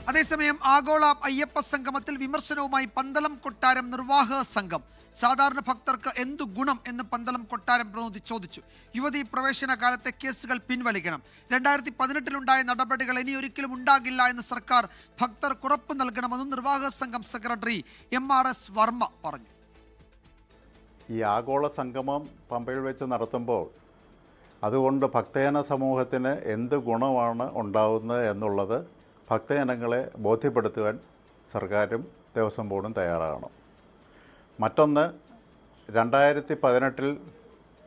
അതേസമയം ആഗോള അയ്യപ്പ സംഗമത്തിൽ വിമർശനവുമായി പന്തളം കൊട്ടാരം നിർവാഹക സംഘം. സാധാരണ ഭക്തർക്ക് എന്തു ഗുണം എന്ന് പന്തളം കൊട്ടാരം പ്രതിനിധി ചോദിച്ചു. യുവതീ പ്രവേശന കാലത്തെ കേസുകൾ പിൻവലിക്കണം. 2018-ലുണ്ടായ നടപടികൾ ഇനി ഒരിക്കലും ഉണ്ടാകില്ല എന്ന് സർക്കാർ ഭക്തർക്ക് ഉറപ്പ് നൽകണമെന്നും നിർവാഹക സംഘം സെക്രട്ടറി MRS വർമ്മ പറഞ്ഞു. ഈ ആഗോള സംഗമം പമ്പയിൽ വെച്ച് നടത്തുമ്പോൾ അതുകൊണ്ട് ഭക്തജന സമൂഹത്തിന് എന്ത് ഗുണമാണ് ഉണ്ടാവുന്നത് എന്നുള്ളത് ഭക്തജനങ്ങളെ ബോധ്യപ്പെടുത്തുവാൻ സർക്കാരും ദേവസ്വം ബോർഡും തയ്യാറാകണം. മറ്റൊന്ന്, 2018-ൽ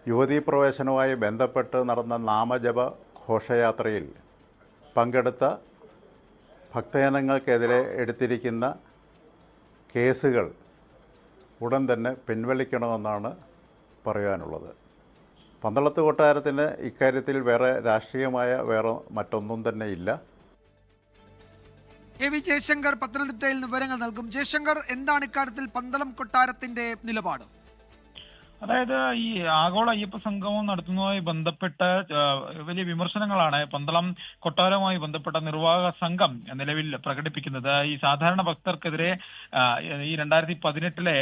യുവതീ പ്രവേശനവുമായി ബന്ധപ്പെട്ട് നടന്ന നാമജപ ഘോഷയാത്രയിൽ പങ്കെടുത്ത ഭക്തജനങ്ങൾക്കെതിരെ എടുത്തിരിക്കുന്ന കേസുകൾ ഉടൻ തന്നെ പിൻവലിക്കണമെന്നാണ് പറയാനുള്ളത്. പന്തളത്ത് കൊട്ടാരത്തിന് ഇക്കാര്യത്തിൽ വേറെ രാഷ്ട്രീയമായ മറ്റൊന്നും തന്നെ ഇല്ല. AV ജയശങ്കർ പത്തനംതിട്ടയിൽ നിന്ന് വിവരങ്ങൾ നൽകും. ജയശങ്കർ, എന്താണ് ഇക്കാര്യത്തിൽ പന്തളം കൊട്ടാരത്തിന്റെ നിലപാട്? അതായത് ഈ ആഗോള അയ്യപ്പ സംഗമം നടത്തുന്നതുമായി ബന്ധപ്പെട്ട് വലിയ വിമർശനങ്ങളാണ് പന്തളം കൊട്ടാരവുമായി ബന്ധപ്പെട്ട നിർവാഹക സംഘം നിലവിൽ പ്രകടിപ്പിക്കുന്നത്. ഈ സാധാരണ ഭക്തർക്കെതിരെ ഈ 2018-ലെ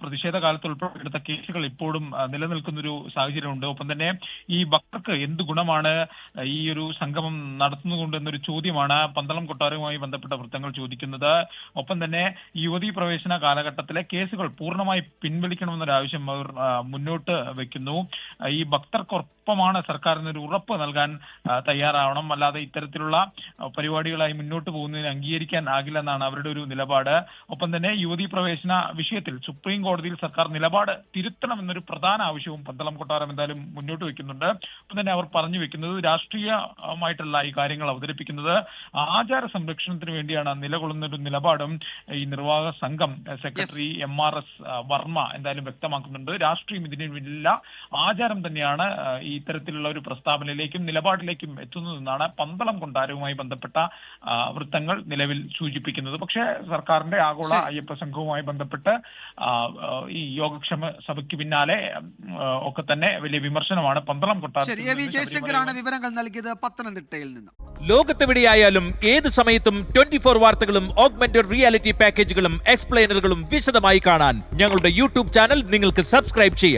പ്രതിഷേധ കാലത്ത് ഉൾപ്പെടുത്ത കേസുകൾ ഇപ്പോഴും നിലനിൽക്കുന്നൊരു സാഹചര്യമുണ്ട്. ഒപ്പം തന്നെ ഈ ഭക്തർക്ക് എന്ത് ഗുണമാണ് ഈ ഒരു സംഗമം നടത്തുന്നതുകൊണ്ട് എന്നൊരു ചോദ്യമാണ് പന്തളം കൊട്ടാരവുമായി ബന്ധപ്പെട്ട വൃത്തങ്ങൾ ചോദിക്കുന്നത്. ഒപ്പം തന്നെ യുവതീ പ്രവേശന കാലഘട്ടത്തിലെ കേസുകൾ പൂർണ്ണമായി പിൻവലിക്കണമെന്നൊരാവശ്യം അവർ മുന്നോട്ട് വെക്കുന്നു. ഈ ഭക്തർക്കൊപ്പമാണ് സർക്കാരിനൊരു ഉറപ്പ് നൽകാൻ തയ്യാറാവണം. അല്ലാതെ ഇത്തരത്തിലുള്ള പരിപാടികളായി മുന്നോട്ട് പോകുന്നതിന് അംഗീകരിക്കാൻ ആകില്ലെന്നാണ് അവരുടെ ഒരു നിലപാട്. ഒപ്പം തന്നെ യുവതീ പ്രവേശന വിഷയത്തിൽ സുപ്രീം കോടതിയിൽ സർക്കാർ നിലപാട് തിരുത്തണമെന്നൊരു പ്രധാന ആവശ്യവും പന്തളം കൊട്ടാരം എന്തായാലും മുന്നോട്ട് വെക്കുന്നുണ്ട്. ഒപ്പം തന്നെ അവർ പറഞ്ഞു വെക്കുന്നത് രാഷ്ട്രീയമായിട്ടല്ല ഈ കാര്യങ്ങൾ അവതരിപ്പിക്കുന്നത്, ആചാര സംരക്ഷണത്തിന് വേണ്ടിയാണ് നിലകൊള്ളുന്നൊരു നിലപാടും ഈ നിർവാഹക സംഘം സെക്രട്ടറി MRS വർമ്മ എന്തായാലും വ്യക്തമാക്കുന്നുണ്ട്. രാഷ്ട്രീയം ഇതിനില്ല, ആചാരം തന്നെയാണ് ഈ ഇത്തരത്തിലുള്ള ഒരു പ്രസ്താവനയിലേക്കും നിലപാടിലേക്കും എത്തുന്നതെന്നാണ് പന്തളം കൊട്ടാരവുമായി ബന്ധപ്പെട്ട വൃത്തങ്ങൾ നിലവിൽ സൂചിപ്പിക്കുന്നത്. പക്ഷേ സർക്കാരിന്റെ ആഗോള അയ്യപ്പ സംഘവുമായി ബന്ധപ്പെട്ട് ഈ യോഗക്ഷേമ സഭയ്ക്ക് പിന്നാലെ ഒക്കെ തന്നെ വലിയ വിമർശനമാണ് പന്തളം കൊട്ടാരം. ജയശങ്കറാണ് വിവരങ്ങൾ നൽകിയത് പത്തനംതിട്ടയിൽ നിന്ന്. ലോകത്തെവിടെയായാലും ഏത് സമയത്തും 24 വാർത്തകളും ഓഗ്മെന്റഡ് റിയാലിറ്റി പാക്കേജുകളും എക്സ്പ്ലെയിനറുകളും വിശദമായി കാണാൻ ഞങ്ങളുടെ YouTube ചാനൽ നിങ്ങൾക്ക് സബ്സ്ക്രൈബ് ചെയ്യാം.